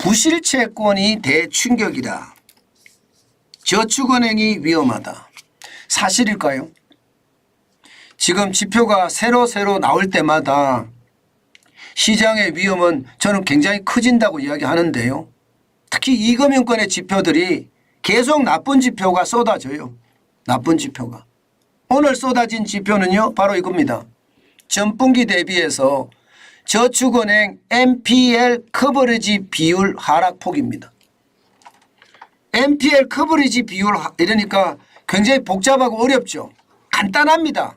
부실채권이 대충격이다. 저축은행이 위험하다. 사실일까요? 지금 지표가 새로 나올 때마다 시장의 위험은 저는 굉장히 커진다고 이야기하는데요. 특히 이금융권의 지표들이 계속 나쁜 지표가 쏟아져요. 나쁜 지표가. 오늘 쏟아진 지표는요. 바로 이겁니다. 전분기 대비해서 저축은행 NPL 커버리지 비율 하락폭입니다. NPL 커버리지 비율 이러니까 굉장히 복잡하고 어렵죠. 간단합니다.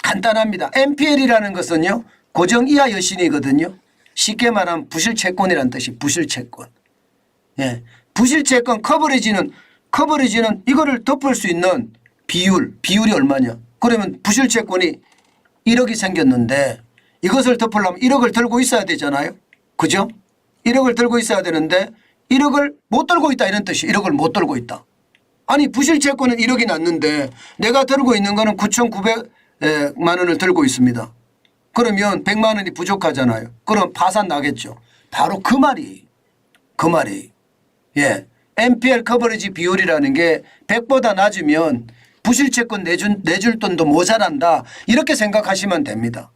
간단합니다. NPL이라는 것은요. 고정 이하 여신이거든요. 쉽게 말하면 부실채권이라는 뜻이 부실채권. 예. 부실채권 커버리지는 이거를 덮을 수 있는 비율이 얼마냐. 그러면 부실채권이 1억이 생겼는데 이것을 덮으려면 1억을 들고 있어야 되잖아요. 그죠? 1억을 들고 있어야 되는데 1억을 못 들고 있다 이런 뜻이 1억을 못 들고 있다. 아니 부실채권은 1억이 났는데 내가 들고 있는 거는 9,900만 원을 들고 있습니다. 그러면 100만 원이 부족하잖아요. 그럼 파산 나겠죠. 바로 그 말이. 예. NPL 커버리지 비율이라는 게 100보다 낮으면 부실채권 내줄 돈도 모자란다. 이렇게 생각하시면 됩니다.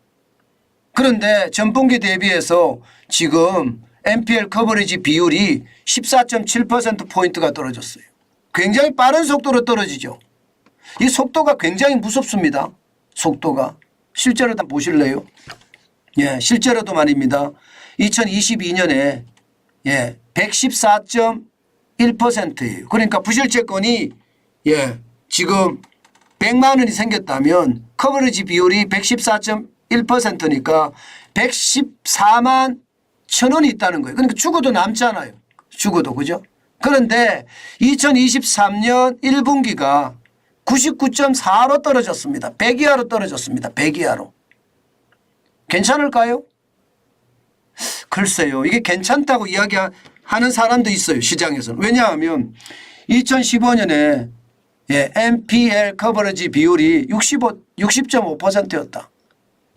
그런데 전분기 대비해서 지금 NPL 커버리지 비율이 14.7%포인트가 떨어졌어요. 굉장히 빠른 속도로 떨어지죠. 이 속도가 굉장히 무섭습니다. 속도가. 실제로 다 보실래요? 예, 실제로도 말입니다. 2022년에 예, 114.1%예요. 그러니까 부실채권이 예, 지금 100만 원이 생겼다면 커버리지 비율이 114.1%니까 114만 1,000원이 있다는 거예요. 그러니까 죽어도 남잖아요. 죽어도. 그죠? 그런데 2023년 1분기가 99.4로 떨어졌습니다. 100 이하로 떨어졌습니다. 100 이하로. 괜찮을까요? 글쎄요. 이게 괜찮다고 이야기하는 사람도 있어요. 시장에서는. 왜냐하면 2015년에 예, NPL 커버리지 비율이 60.5%였다.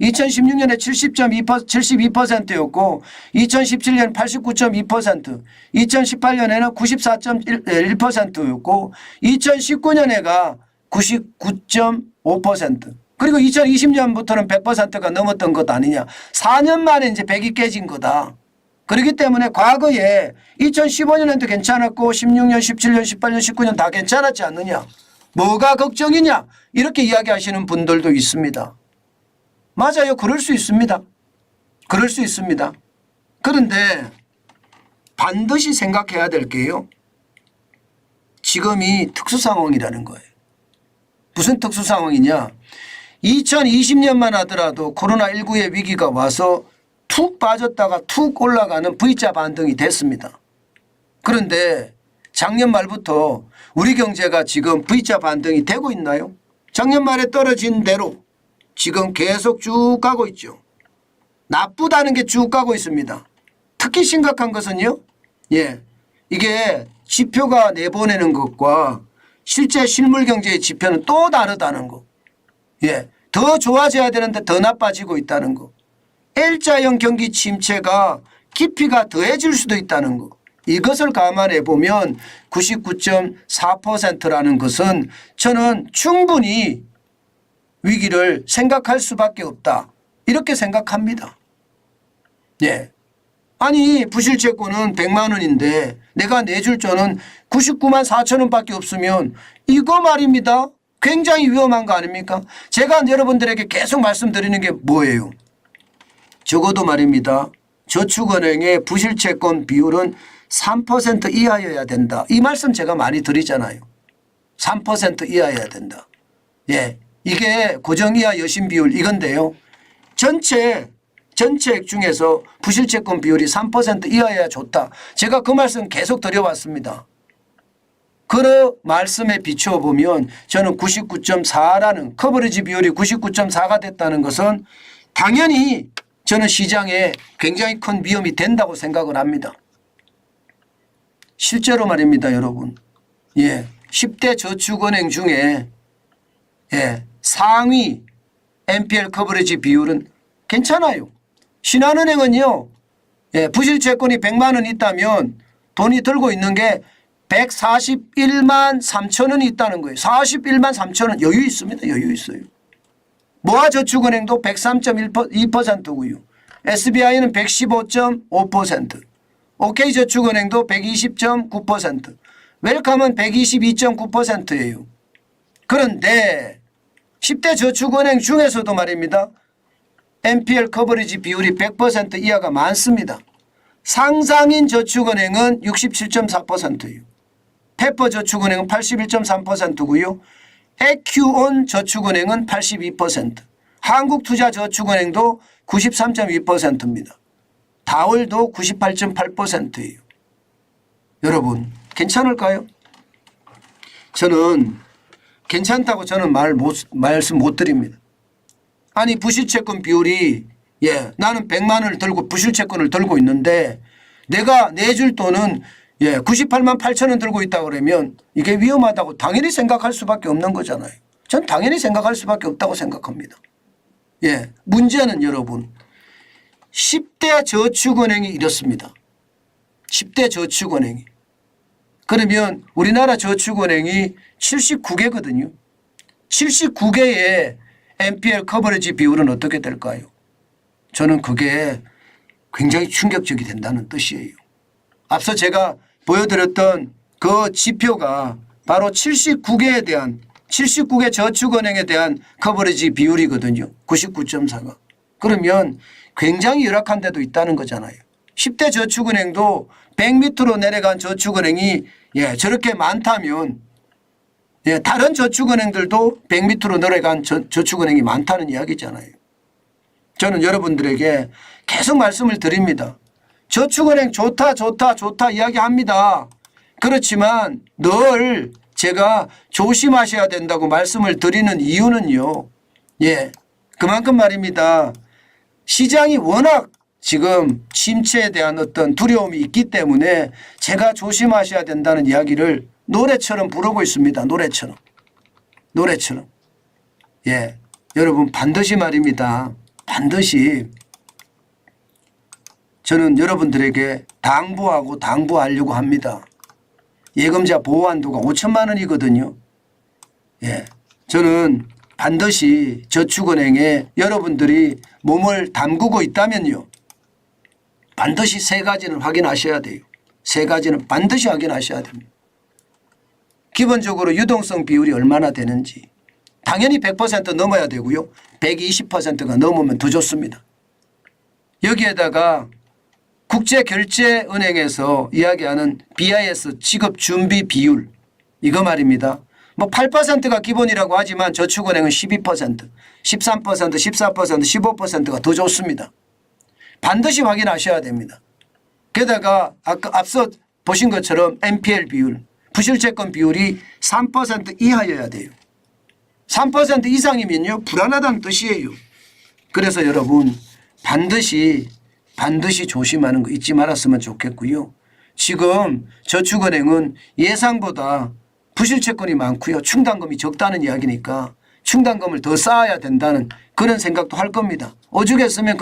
2016년에 72%였고 2017년 89.2%, 2018년에는 94.1%였고 2019년에가 99.5%. 그리고 2020년부터는 100%가 넘었던 것 아니냐. 4년 만에 이제 100이 깨진 거다. 그렇기 때문에 과거에 2015년에도 괜찮았고 16년, 17년, 18년, 19년 다 괜찮았지 않느냐. 뭐가 걱정이냐. 이렇게 이야기하시는 분들도 있습니다. 맞아요. 그럴 수 있습니다. 그럴 수 있습니다. 그런데 반드시 생각해야 될 게요. 지금이 특수상황이라는 거예요. 무슨 특수상황이냐. 2020년만 하더라도 코로나19의 위기가 와서 툭 빠졌다가 툭 올라가는 V자 반등이 됐습니다. 그런데 작년 말부터 우리 경제가 지금 V자 반등이 되고 있나요? 작년 말에 떨어진 대로 지금 계속 쭉 가고 있죠. 나쁘다는 게 쭉 가고 있습니다. 특히 심각한 것은요. 예, 이게 지표가 내보내는 것과 실제 실물 경제의 지표는 또 다르다는 거. 예, 더 좋아져야 되는데 더 나빠지고 있다는 거. L자형 경기 침체가 깊이가 더해질 수도 있다는 거. 이것을 감안해 보면 99.4%라는 것은 저는 충분히 위기를 생각할 수밖에 없다. 이렇게 생각합니다. 예. 아니 부실채권은 100만 원인데 내가 내줄 돈은 99만 4천 원밖에 없으면 이거 말입니다. 굉장히 위험한 거 아닙니까? 제가 여러분들에게 계속 말씀드리는 게 뭐예요? 적어도 말입니다. 저축은행의 부실채권 비율은 3% 이하여야 된다. 이 말씀 제가 많이 드리잖아요. 3% 이하여야 된다. 예. 이게 고정이하 여신 비율 이건데요. 전체액 중에서 부실채권 비율이 3% 이하여야 좋다. 제가 그 말씀 계속 드려왔습니다. 그 말씀에 비추어 보면 저는 99.4라는 커버리지 비율이 99.4가 됐다는 것은 당연히 저는 시장에 굉장히 큰 위험이 된다고 생각을 합니다. 실제로 말입니다, 여러분. 예, 10대 저축은행 중에 예, 상위 NPL 커버리지 비율은 괜찮아요. 신한은행은요. 예, 부실채권이 100만 원 있다면 돈이 들고 있는 게 141만 3천 원이 있다는 거예요. 41만 3천 원 여유 있습니다. 여유 있어요. 모아저축은행도 103.2%고요. SBI는 115.5%, OK저축은행도 120.9%, 웰컴은 122.9%예요. 그런데 10대 저축은행 중에서도 말입니다. NPL 커버리지 비율이 100% 이하가 많습니다. 상장인 저축은행은 67.4%예요. 페퍼저축은행은 81.3%고요. 에큐온 저축은행은 82%, 한국투자저축은행도 93.2%입니다. 다월도 98.8%예요. 여러분 괜찮을까요? 저는 괜찮다고 저는 말씀 못 드립니다. 아니 부실채권 비율이 나는 100만 원을 들고 부실채권을 들고 있는데 내가 내줄 돈은 98만 8천 원 들고 있다고 그러면 이게 위험하다고 당연히 생각할 수밖에 없는 거잖아요. 전 당연히 생각할 수밖에 없다고 생각합니다. 문제는 여러분 10대 저축은행이 이렇습니다. 10대 저축은행이. 그러면 우리나라 저축은행이 79개거든요. 79개의 NPL 커버리지 비율은 어떻게 될까요? 저는 그게 굉장히 충격적이 된다는 뜻이에요. 앞서 제가 보여드렸던 그 지표가 바로 79개 저축은행에 대한 커버리지 비율이거든요. 99.4가. 그러면 굉장히 열악한 데도 있다는 거잖아요. 10대 저축은행도 100 밑으로 내려간 저축은행이 저렇게 많다면 다른 저축은행들도 100 밑으로 내려간 저축은행이 많다는 이야기잖아요. 저는 여러분들에게 계속 말씀을 드립니다. 저축은행 좋다 이야기합니다. 그렇지만 늘 제가 조심하셔야 된다고 말씀을 드리는 이유는요. 그만큼 말입니다. 시장이 워낙 지금 침체에 대한 어떤 두려움이 있기 때문에 제가 조심하셔야 된다는 이야기를 노래처럼 부르고 있습니다. 노래처럼. 여러분 반드시 말입니다. 반드시 저는 여러분들에게 당부하려고 합니다. 예금자 보호 한도가 5천만 원이거든요. 저는 반드시 저축은행에 여러분들이 몸을 담그고 있다면요. 반드시 세 가지는 확인하셔야 돼요. 세 가지는 반드시 확인하셔야 됩니다. 기본적으로 유동성 비율이 얼마나 되는지. 당연히 100% 넘어야 되고요. 120%가 넘으면 더 좋습니다. 여기에다가 국제결제은행에서 이야기하는 BIS 지급 준비 비율 이거 말입니다. 8%가 기본이라고 하지만 저축은행은 12%, 13%, 14%, 15%가 더 좋습니다. 반드시 확인하셔야 됩니다. 게다가 아까 앞서 보신 것처럼 NPL 비율, 부실채권 비율이 3% 이하여야 돼요. 3% 이상이면요 불안하다는 뜻이에요. 그래서 여러분 반드시 조심하는 거 잊지 말았으면 좋겠고요. 지금 저축은행은 예상보다 부실채권이 많고요. 충당금이 적다는 이야기니까 충당금을 더 쌓아야 된다는 그런 생각도 할 겁니다. 오죽했으면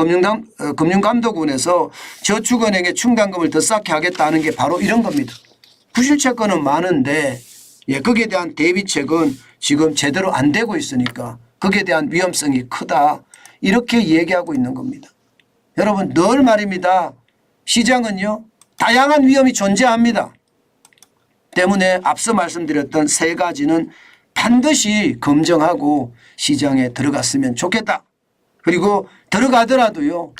금융감독원에서 저축은행에 충당금을 더 쌓게 하겠다는 게 바로 이런 겁니다. 부실채권은 많은데 거기에 대한 대비책은 지금 제대로 안 되고 있으니까 거기에 대한 위험성이 크다. 이렇게 얘기하고 있는 겁니다. 여러분 늘 말입니다. 시장은요 다양한 위험이 존재합니다. 때문에 앞서 말씀드렸던 세 가지는 반드시 검증하고 시장에 들어갔으면 좋겠다. 그리고 들어가더라도요.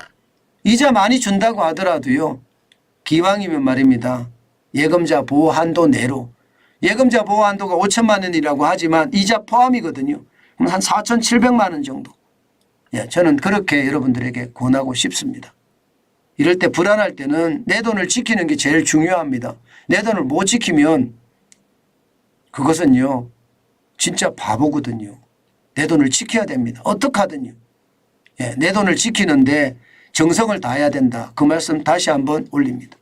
이자 많이 준다고 하더라도요. 기왕이면 말입니다. 예금자 보호 한도 내로. 예금자 보호 한도가 5천만 원이라고 하지만 이자 포함이거든요. 그럼 한 4,700만 원 정도. 저는 그렇게 여러분들에게 권하고 싶습니다. 이럴 때 불안할 때는 내 돈을 지키는 게 제일 중요합니다. 내 돈을 못 지키면 그것은요. 진짜 바보거든요. 내 돈을 지켜야 됩니다. 어떻게 하든요. 내 돈을 지키는데 정성을 다해야 된다. 그 말씀 다시 한번 올립니다.